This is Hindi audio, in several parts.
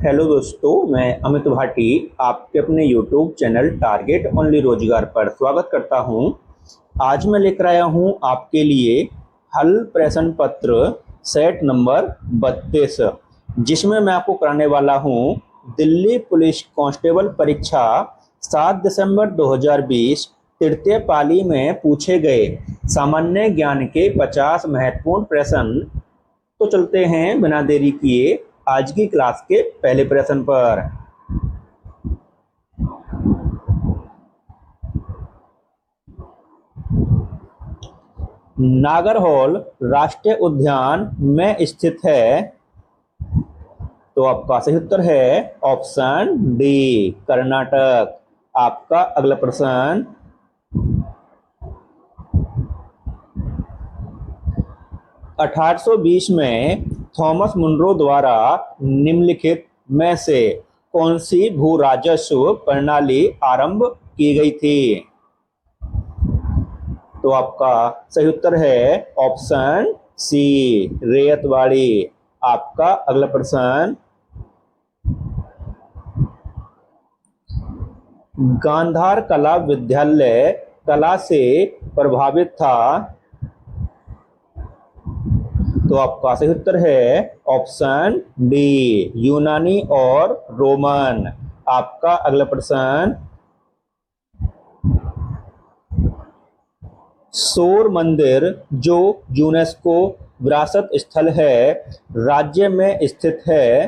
हेलो दोस्तों, मैं अमित भाटी आपके अपने यूट्यूब चैनल टारगेट ओनली रोजगार पर स्वागत करता हूं। आज मैं लेकर आया हूं आपके लिए हल प्रश्न पत्र सेट नंबर 32, जिसमें मैं आपको कराने वाला हूं दिल्ली पुलिस कांस्टेबल परीक्षा 7 दिसंबर 2020 तृतीय पाली में पूछे गए सामान्य ज्ञान के 50 महत्वपूर्ण प्रश्न। तो चलते हैं बिना देरी किए आज की क्लास के पहले प्रश्न पर। नागरहोल राष्ट्रीय उद्यान में स्थित है। तो आपका सही उत्तर है ऑप्शन डी, कर्नाटक। आपका अगला प्रश्न, 1820 में थॉमस मुनरो द्वारा निम्नलिखित में से कौन सी भू राजस्व प्रणाली आरंभ की गई थी? तो आपका सही उत्तर है ऑप्शन सी, रैयतवाड़ी। आपका अगला प्रश्न, गांधार कला विद्यालय कला से प्रभावित था। तो आपका सही उत्तर है ऑप्शन डी, यूनानी और रोमन। आपका अगला प्रश्न, शोर मंदिर जो यूनेस्को विरासत स्थल है राज्य में स्थित है।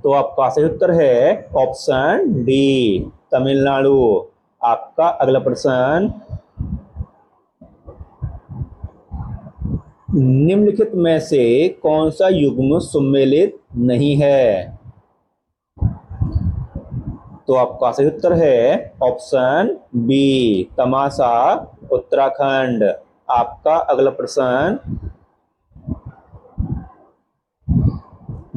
तो आपका सही उत्तर है ऑप्शन डी, तमिलनाडु। आपका अगला प्रश्न, निम्नलिखित में से कौन सा युग्म सम्मिलित नहीं है? तो आपका सही उत्तर है ऑप्शन बी, तमाशा, उत्तराखंड। आपका अगला प्रश्न,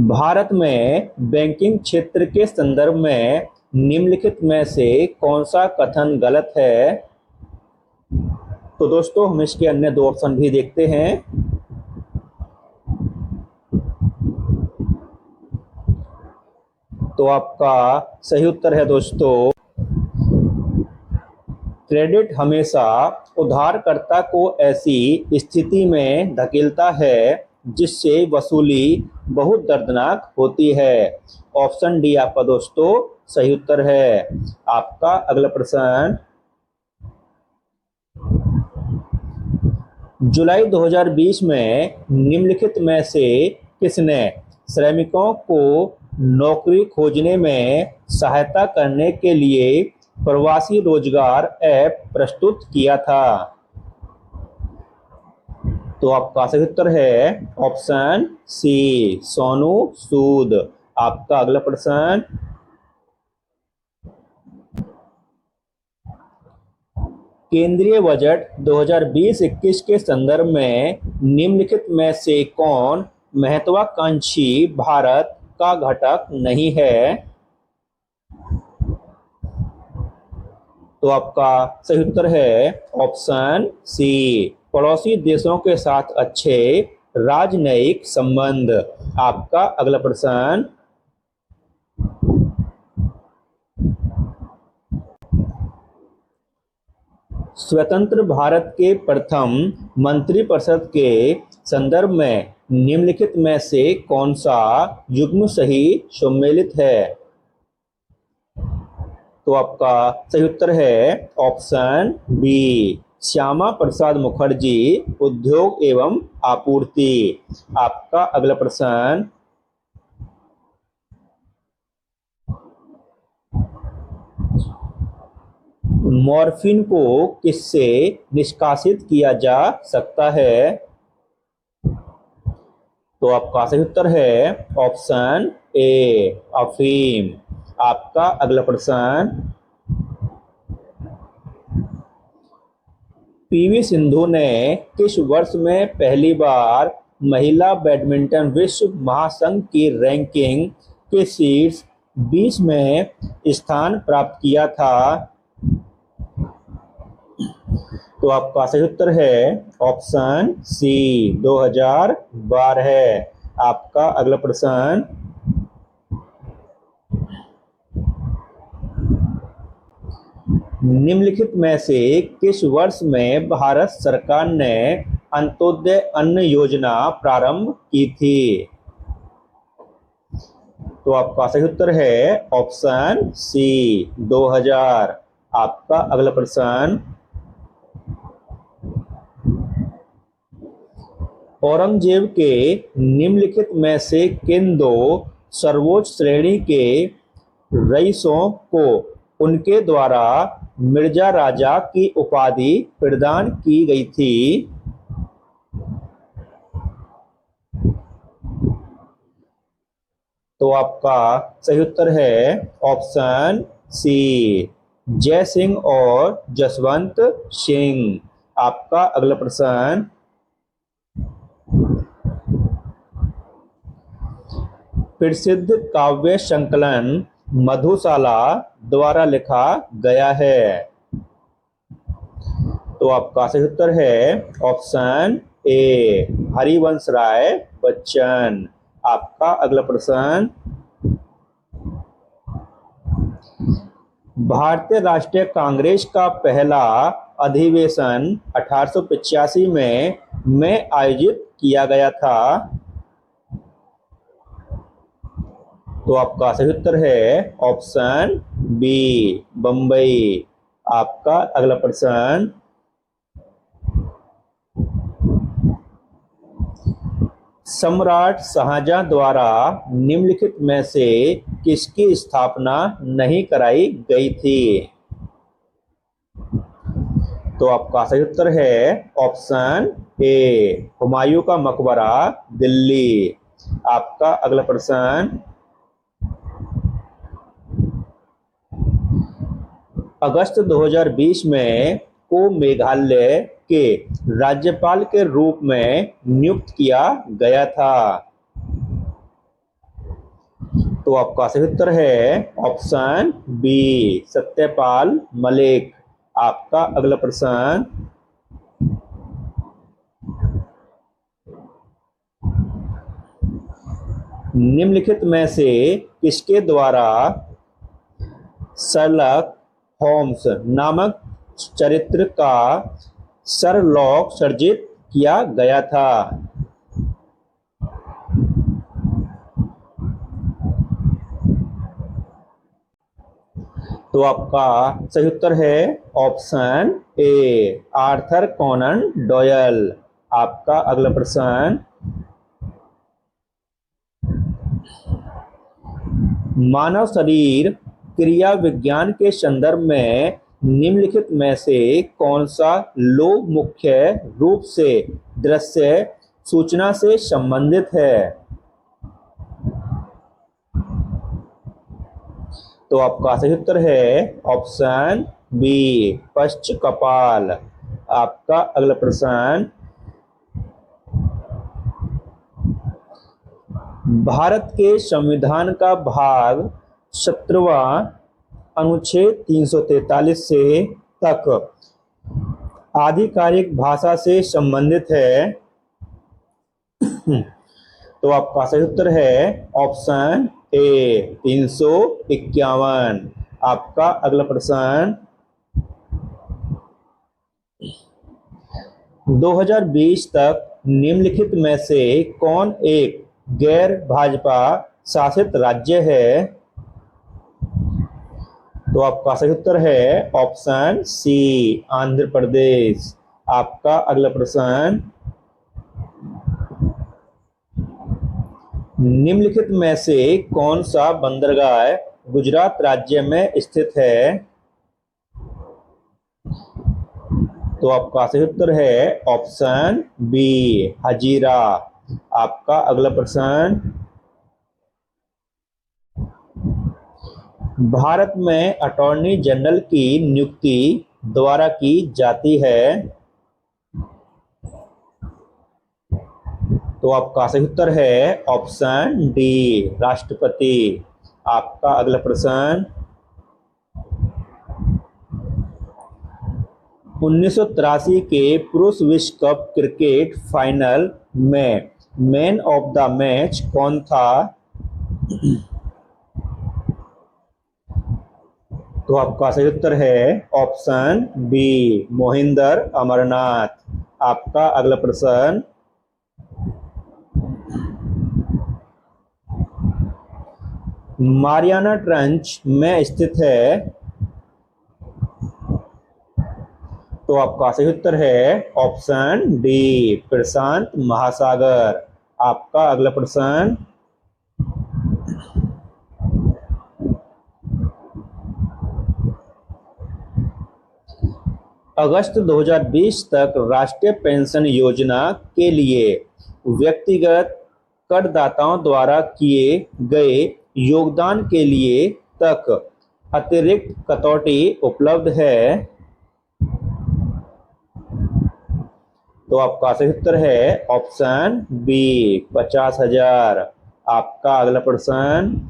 भारत में बैंकिंग क्षेत्र के संदर्भ में निम्नलिखित में से कौन सा कथन गलत है? तो दोस्तों हम इसके अन्य दो ऑप्शन भी देखते हैं। तो आपका सही उत्तर है दोस्तों, क्रेडिट हमेशा उधारकर्ता को ऐसी स्थिति में धकेलता है जिससे वसूली बहुत दर्दनाक होती है। ऑप्शन डी आपका दोस्तों सही उत्तर है। आपका अगला प्रश्न, जुलाई 2020 में निम्नलिखित में से किसने श्रमिकों को नौकरी खोजने में सहायता करने के लिए प्रवासी रोजगार ऐप प्रस्तुत किया था? तो आपका सही उत्तर है ऑप्शन सी, सोनू सूद। आपका अगला प्रश्न, केंद्रीय बजट 2020-21 के संदर्भ में निम्नलिखित में से कौन महत्वाकांक्षी भारत का घटक नहीं है? तो आपका सही उत्तर है ऑप्शन सी, पड़ोसी देशों के साथ अच्छे राजनयिक संबंध। आपका अगला प्रश्न, स्वतंत्र भारत के प्रथम मंत्रिपरिषद के संदर्भ में निम्नलिखित में से कौन सा युग्म सही सम्मिलित है? तो आपका सही उत्तर है ऑप्शन बी, श्यामा प्रसाद मुखर्जी, उद्योग एवं आपूर्ति। आपका अगला प्रश्न, मॉर्फिन को किससे निष्कासित किया जा सकता है? तो आपका सही उत्तर है ऑप्शन ए, अफीम। आपका अगला प्रश्न, पीवी सिंधु ने किस वर्ष में पहली बार महिला बैडमिंटन विश्व महासंघ की रैंकिंग के शीर्ष 20 में स्थान प्राप्त किया था? तो आपका सही उत्तर है ऑप्शन सी, 2012 है। आपका अगला प्रश्न, निम्नलिखित में से किस वर्ष में भारत सरकार ने अंत्योदय अन्न योजना प्रारंभ की थी? तो आपका सही उत्तर है ऑप्शन सी 2000। आपका अगला प्रश्न, औरंगजेब के निम्नलिखित में से किन दो सर्वोच्च श्रेणी के रईसों को उनके द्वारा मिर्जा राजा की उपाधि प्रदान की गई थी? तो आपका सही उत्तर है ऑप्शन सी जय सिंह और जसवंत सिंह। आपका अगला प्रश्न, प्रसिद्ध काव्य संकलन मधुशाला द्वारा लिखा गया है? तो आपका सही उत्तर है ऑप्शन ए हरिवंश राय बच्चन। आपका अगला प्रश्न, भारतीय राष्ट्रीय कांग्रेस का पहला अधिवेशन 1885 में आयोजित किया गया था? तो आपका सही उत्तर है ऑप्शन बी बंबई। आपका अगला प्रश्न, सम्राट शाहजहां द्वारा निम्नलिखित में से किसकी स्थापना नहीं कराई गई थी? तो आपका सही उत्तर है ऑप्शन ए हुमायूं का मकबरा दिल्ली। आपका अगला प्रश्न, अगस्त 2020 में को मेघालय के राज्यपाल के रूप में नियुक्त किया गया था? तो आपका सही उत्तर है ऑप्शन बी सत्यपाल मलिक। आपका अगला प्रश्न, निम्नलिखित में से किसके द्वारा शर्लक होम्स नामक चरित्र का शरलॉक सर्जित किया गया था? तो आपका सही उत्तर है option A Arthur Conan Doyle. आपका अगला प्रश्न, मानव शरीर क्रिया विज्ञान के संदर्भ में निम्नलिखित में से कौन सा लोब मुख्य रूप से दृश्य सूचना से संबंधित है? तो आपका सही उत्तर है ऑप्शन बी पश्च कपाल। आपका अगला प्रश्न, भारत के संविधान का भाग 17वां अनुच्छेद 343 से तक आधिकारिक भाषा से संबंधित है? तो आपका सही उत्तर है ऑप्शन ए 351। आपका अगला प्रश्न, 2020 तक निम्नलिखित में से कौन एक गैर भाजपा शासित राज्य है? तो आपका सही उत्तर है ऑप्शन सी आंध्र प्रदेश। आपका अगला प्रश्न, निम्नलिखित में से कौन सा बंदरगाह गुजरात राज्य में स्थित है? तो आपका सही उत्तर है ऑप्शन बी हजीरा। आपका अगला प्रश्न, भारत में अटॉर्नी जनरल की नियुक्ति द्वारा की जाती है? तो आपका सही उत्तर है ऑप्शन डी राष्ट्रपति। आपका अगला प्रश्न, 1983 के पुरुष विश्व कप क्रिकेट फाइनल में मैन ऑफ द मैच कौन था? तो आपका सही उत्तर है ऑप्शन बी, मोहिंदर अमरनाथ। आपका अगला प्रश्न, मारियाना ट्रेंच में स्थित है। तो आपका सही उत्तर है ऑप्शन डी, प्रशांत महासागर। आपका अगला प्रश्न, अगस्त 2020 तक राष्ट्रीय पेंशन योजना के लिए व्यक्तिगत करदाताओं द्वारा किए गए योगदान के लिए तक अतिरिक्त कटौती उपलब्ध है। तो आपका सही उत्तर है ऑप्शन बी, 50,000। आपका अगला प्रश्न,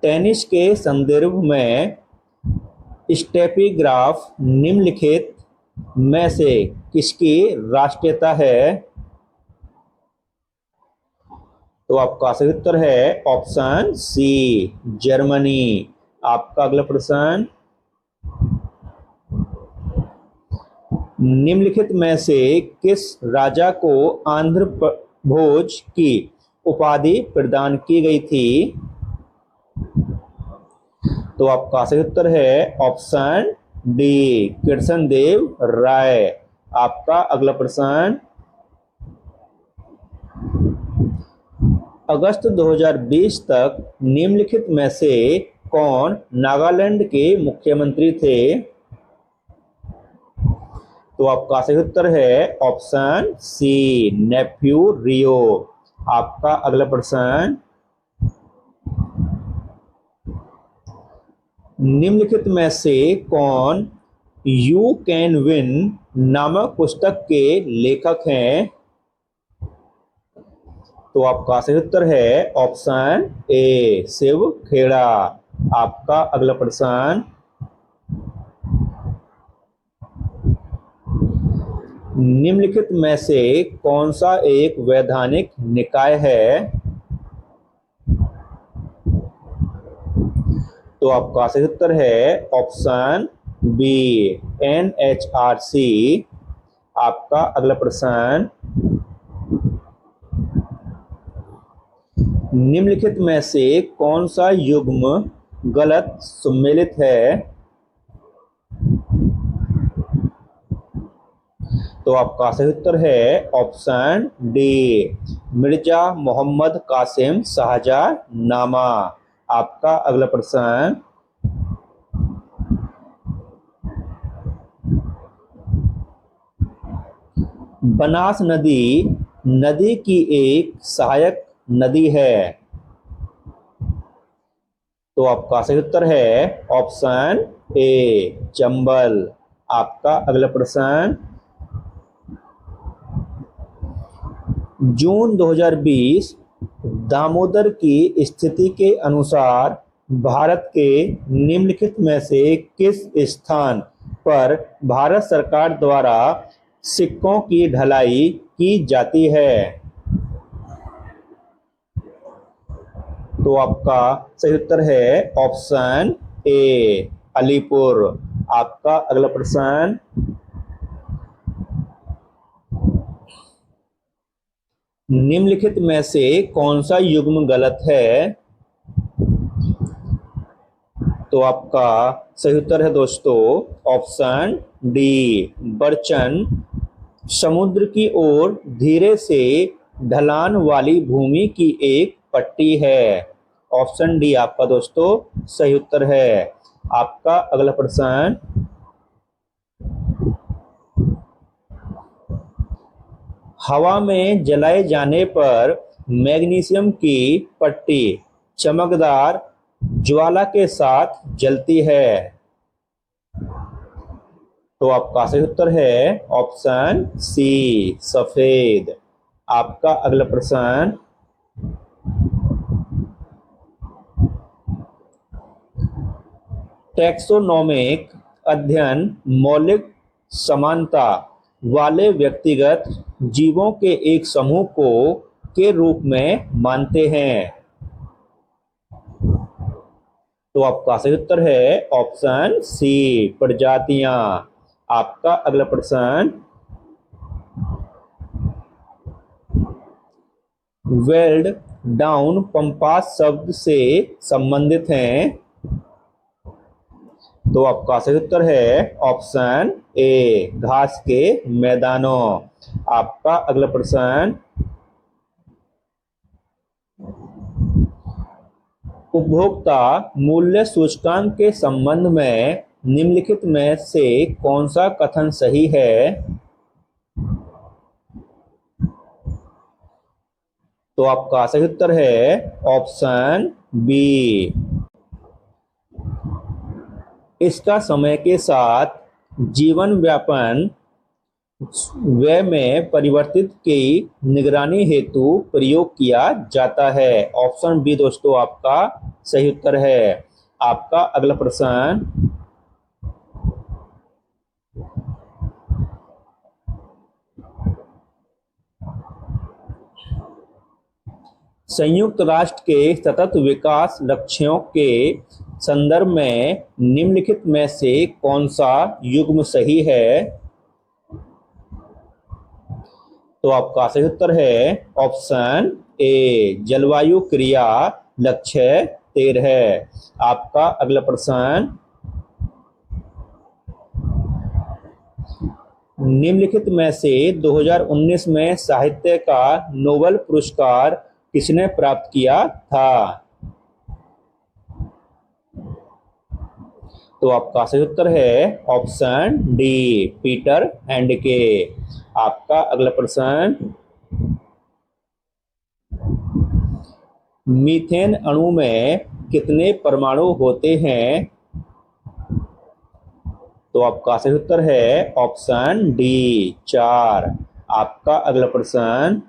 टेनिस के संदर्भ में स्टेफी ग्राफ निम्नलिखित में से किसकी राष्ट्रीयता है? तो आपका सही उत्तर है ऑप्शन सी, जर्मनी। आपका अगला प्रश्न, निम्नलिखित में से किस राजा को आंध्र भोज की उपाधि प्रदान की गई थी? तो आपका सही उत्तर है ऑप्शन डी, कृष्णदेव राय। आपका अगला प्रश्न, अगस्त 2020 तक निम्नलिखित में से कौन नागालैंड के मुख्यमंत्री थे? तो आपका सही उत्तर है ऑप्शन सी, नेफ्यू रियो। आपका अगला प्रश्न, निम्नलिखित में से कौन यू कैन विन नामक पुस्तक के लेखक हैं? तो आपका सही उत्तर है ऑप्शन ए, शिव खेड़ा। आपका अगला प्रश्न, निम्नलिखित में से कौन सा एक वैधानिक निकाय है? तो आपका सही उत्तर है ऑप्शन बी, NHRC। आपका अगला प्रश्न, निम्नलिखित में से कौन सा युग्म गलत सम्मिलित है? तो आपका सही उत्तर है ऑप्शन डी, मिर्जा मोहम्मद कासिम शाहजहांनामा। आपका अगला प्रश्न, बनास नदी नदी की एक सहायक नदी है। तो आपका सही उत्तर है ऑप्शन ए, चंबल। आपका अगला प्रश्न, जून 2020 दामोदर की स्थिति के अनुसार भारत के निम्नलिखित में से किस स्थान पर भारत सरकार द्वारा सिक्कों की ढलाई की जाती है? तो आपका सही उत्तर है ऑप्शन ए, अलीपुर। आपका अगला प्रश्न, निम्नलिखित में से कौन सा युग्म गलत है? तो आपका सही उत्तर है दोस्तों ऑप्शन डी, बरचन समुद्र की ओर धीरे से ढलान वाली भूमि की एक पट्टी है। ऑप्शन डी आपका दोस्तों सही उत्तर है। आपका अगला प्रश्न, हवा में जलाए जाने पर मैग्नीशियम की पट्टी चमकदार ज्वाला के साथ जलती है। तो आपका सही उत्तर है ऑप्शन सी, सफेद। आपका अगला प्रश्न, टैक्सोनोमिक अध्ययन मौलिक समानता वाले व्यक्तिगत जीवों के एक समूह को के रूप में मानते हैं। तो आपका सही उत्तर है ऑप्शन सी, प्रजातियां। आपका अगला प्रश्न, वेल्ड डाउन पंपास शब्द से संबंधित हैं। तो आपका सही उत्तर है ऑप्शन ए, घास के मैदानों। आपका अगला प्रश्न, उपभोक्ता मूल्य सूचकांक के संबंध में निम्नलिखित में से कौन सा कथन सही है? तो आपका सही उत्तर है ऑप्शन बी, इसका समय के साथ जीवन व्यापन व्यय में परिवर्तित की निगरानी हेतु प्रयोग किया जाता है। ऑप्शन बी दोस्तों आपका सही उत्तर है। आपका अगला प्रश्न, संयुक्त राष्ट्र के सतत विकास लक्ष्यों के संदर्भ में निम्नलिखित में से कौन सा युग्म सही है? तो आपका सही उत्तर है ऑप्शन ए, जलवायु क्रिया लक्ष्य 13। आपका अगला प्रश्न, निम्नलिखित में से 2019 में साहित्य का नोबेल पुरस्कार किसने प्राप्त किया था? तो आपका सही उत्तर है ऑप्शन डी, पीटर हैंडके। आपका अगला प्रश्न, मीथेन अणु में कितने परमाणु होते हैं? तो आपका सही उत्तर है ऑप्शन डी, 4। आपका अगला प्रश्न,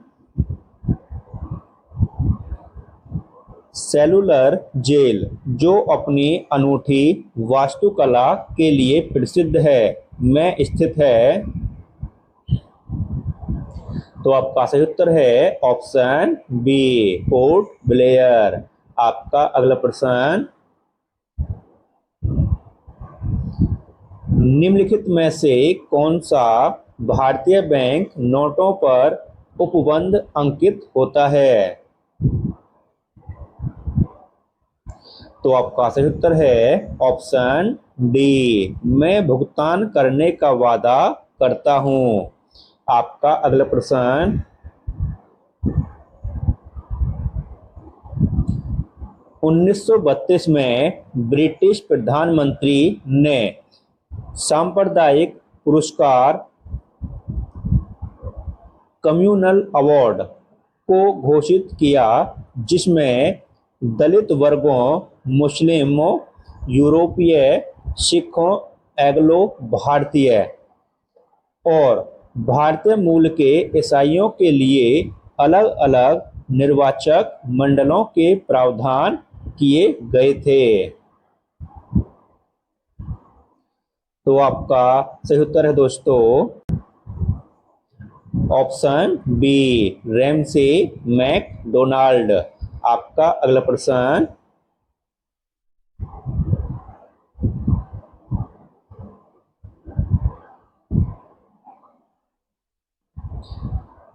सेलुलर जेल जो अपनी अनूठी वास्तुकला के लिए प्रसिद्ध है में स्थित है? तो आपका सही उत्तर है ऑप्शन बी, पोर्ट ब्लेयर। आपका अगला प्रश्न, निम्नलिखित में से कौन सा भारतीय बैंक नोटों पर उपबंध अंकित होता है? तो आपका सही उत्तर है ऑप्शन डी, मैं भुगतान करने का वादा करता हूं। आपका अगला प्रश्न, 1932 में ब्रिटिश प्रधानमंत्री ने सांप्रदायिक पुरस्कार कम्युनल अवार्ड को घोषित किया जिसमें दलित वर्गों, मुस्लिमों, यूरोपीय, सिखों, एंग्लो भारतीय और भारतीय मूल के ईसाइयों के लिए अलग अलग निर्वाचक मंडलों के प्रावधान किए गए थे। तो आपका सही उत्तर है दोस्तों ऑप्शन बी, रैमसे मैकडोनाल्ड। आपका अगला प्रश्न,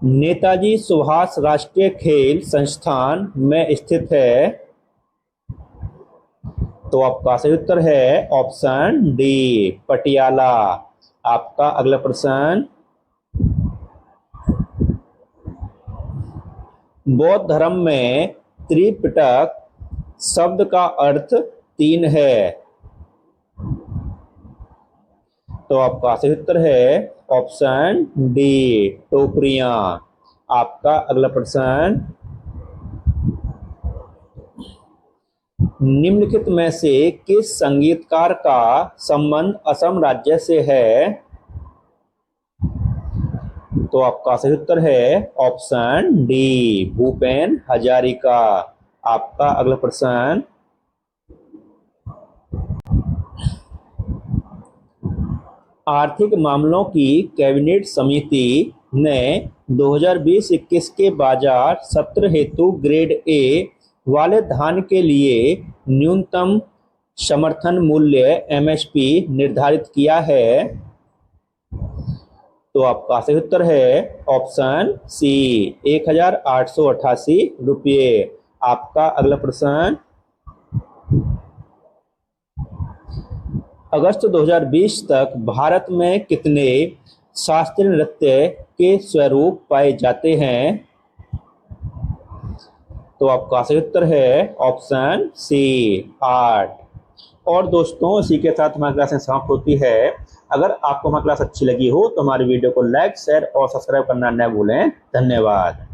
नेताजी सुभाष राष्ट्रीय खेल संस्थान में स्थित है? तो आपका सही उत्तर है ऑप्शन डी, पटियाला। आपका अगला प्रश्न, बौद्ध धर्म में त्रिपिटक शब्द का अर्थ 3 है। तो आपका सही उत्तर है ऑप्शन डी, टोकरियां। आपका अगला प्रश्न, निम्नलिखित में से किस संगीतकार का संबंध असम राज्य से है? तो आपका सही उत्तर है ऑप्शन डी, भूपेन हजारिका। आपका अगला आर्थिक मामलों की कैबिनेट समिति ने 2020-21 के बाजार सत्र हेतु ग्रेड ए वाले धान के लिए न्यूनतम समर्थन मूल्य एमएसपी निर्धारित किया है? तो आपका सही उत्तर है ऑप्शन सी 1888 रुपये। आपका अगला प्रश्न, अगस्त 2020 तक भारत में कितने शास्त्रीय नृत्य के स्वरूप पाए जाते हैं? तो आपका सही उत्तर है ऑप्शन सी 8। और दोस्तों, इसी के साथ हमारी क्लास समाप्त होती है। अगर आपको हमारी क्लास अच्छी लगी हो तो हमारी वीडियो को लाइक, शेयर और सब्सक्राइब करना न भूलें। धन्यवाद।